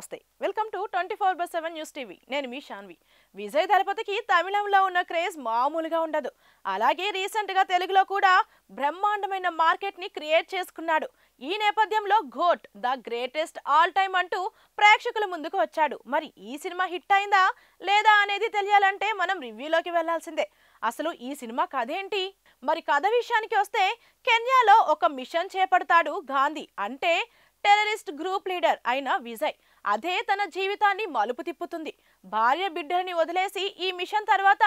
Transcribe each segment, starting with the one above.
నమస్తే welcome to 24/7 news TV నేను మీ శాన్వి విజయ్ దళపతికి తమిళంలో ఉన్న క్రేజ్ మామూలుగా ఉండదు అలాగే రీసెంట్ గా తెలుగులో కూడా బ్రహ్మాండమైన మార్కెట్ ని క్రియేట్ చేసుకున్నాడు ఈ నేపథ్యంలో ఘోట్ ద గ్రేటెస్ట్ ఆల్ టైమ్ అంటూ ప్రేక్షకుల ముందుకు వచ్చాడు మరి ఈ సినిమా హిట్ అయిందా లేదా అనేది తెలియాలంటే మనం రివ్యూలోకి వెళ్లాల్సిందే అసలు ఈ సినిమా కథ ఏంటి మరి కథ విషయానికి వస్తే కెన్యాలో ఒక మిషన్ చేపడతాడు గాంధీ అంటే టెర్రరిస్ట్ గ్రూప్ లీడర్ అయిన విజయ్ అదే తన జీవితాన్ని మలుపు తిప్పుతుంది భార్య బిడ్డని వదిలేసి ఈ మిషన్ తర్వాత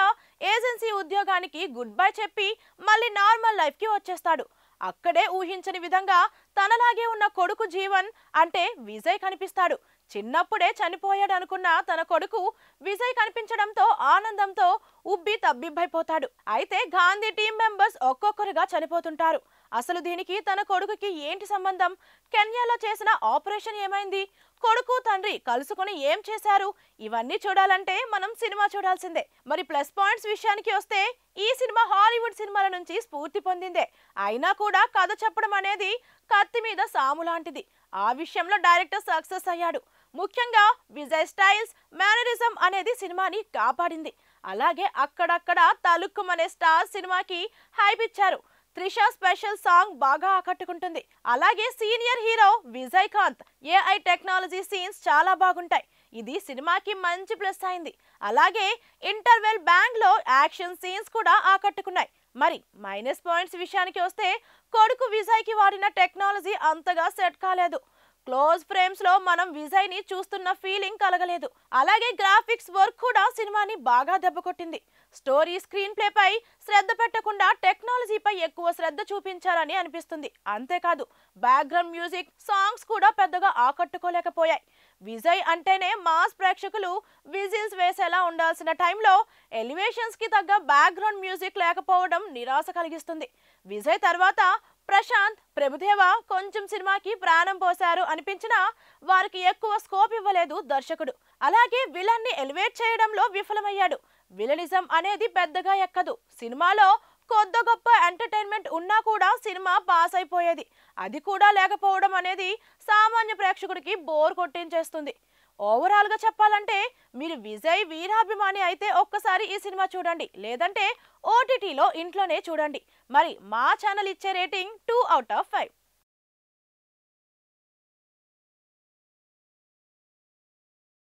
ఏజెన్సీ ఉద్యోగానికి గుడ్ బై చెప్పి మళ్ళీ నార్మల్ లైఫ్ కి వచ్చేస్తాడు అక్కడే ఊహించని విధంగా తనలాగే ఉన్న కొడుకు జీవన్ అంటే విజయ్ కనిపిస్తాడు చిన్నప్పుడే చనిపోయాడు అనుకున్న తన కొడుకు విజయ్ కనిపించడంతో ఆనందంతో ఉబ్బి తబ్బిబ్బైపోతాడు అయితే గాంధీ టీం మెంబర్స్ ఒక్కొక్కరుగా చనిపోతుంటారు అసలు దీనికి తన కొడుకుకి ఏంటి సంబంధం కెన్యాలో చేసిన ఆపరేషన్ ఏమైంది కొడుకు తండ్రి కలుసుకొని ఏం చేశారు ఇవన్నీ చూడాలంటే మనం సినిమా చూడాల్సిందే మరి ప్లస్ పాయింట్స్ విషయానికి వస్తే ఈ సినిమా హాలీవుడ్ సినిమాల నుంచి స్ఫూర్తి పొందిందే అయినా కూడా కథ చెప్పడం అనేది కత్తి మీద సాము లాంటిది ఆ విషయంలో డైరెక్టర్ సక్సెస్ అయ్యాడు ముఖ్యంగా విజయ్ స్టైల్స్ మేనరిజం అనేది సినిమాని కాపాడింది అలాగే అక్కడక్కడ తలుక్కుమనే స్టార్ సినిమాకి హైప్ ఇచ్చారు త్రిషా స్పెషల్ సాంగ్ బాగా ఆకట్టుకుంటుంది అలాగే senior hero Vijayakanth AI technology scenes చాలా బాగుంటాయి ఇది సినిమాకి మంచి ప్లస్ అయింది అలాగే ఇంటర్వెల్ బ్యాంగ్ లో యాక్షన్ సీన్స్ కూడా ఆకట్టుకున్నాయి మరి మైనస్ పాయింట్స్ విషయానికి వస్తే కొడుకు విజయ్ కి వాడిన టెక్నాలజీ అంతగా సెట్ కాలేదు క్లోజ్ ఫ్రేమ్స్ లో మనం విజయ్ ని చూస్తున్న ఫీలింగ్ కలగలేదు అలాగే గ్రాఫిక్స్ వర్క్ కూడా సినిమాని బాగా దెబ్బకొట్టింది స్టోరీ స్క్రీన్ ప్లే పై శ్రద్ధ పెట్టకుండా టెక్నాలజీపై ఎక్కువ శ్రద్ధ చూపించారని అనిపిస్తుంది అంతేకాదు బ్యాక్గ్రౌండ్ మ్యూజిక్ సాంగ్స్ కూడా పెద్దగా ఆకట్టుకోలేకపోయాయి విజయ్ అంటేనే మాస్ ప్రేక్షకులు విజిల్స్ వేసేలా ఉండాల్సిన టైంలో ఎలివేషన్స్ కి తగ్గ బ్యాక్గ్రౌండ్ మ్యూజిక్ లేకపోవడం నిరాశ కలిగిస్తుంది విజయ్ తర్వాత ప్రశాంత్ ప్రభుదేవ కొంచెం సినిమాకి ప్రాణం పోశారు అనిపించినా వారికి ఎక్కువ స్కోప్ ఇవ్వలేదు దర్శకుడు అలాగే విలన్ ని ఎలివేట్ చేయడంలో విఫలమయ్యాడు విలనిజం అనేది పెద్దగా ఎక్కదు సినిమాలో కొద్ది గొప్ప ఎంటర్టైన్మెంట్ ఉన్నా కూడా సినిమా పాస్ అయిపోయేది అది కూడా లేకపోవడం అనేది సామాన్య ప్రేక్షకుడికి బోర్ కొట్టించేస్తుంది ఓవరాల్ గా చెప్పాలంటే మీరు విజయ్ వీరాభిమాని అయితే ఒక్కసారి ఈ సినిమా చూడండి లేదంటే ఓటీటీలో ఇంట్లోనే చూడండి మరి మా ఛానల్ ఇచ్చే రేటింగ్ 2/5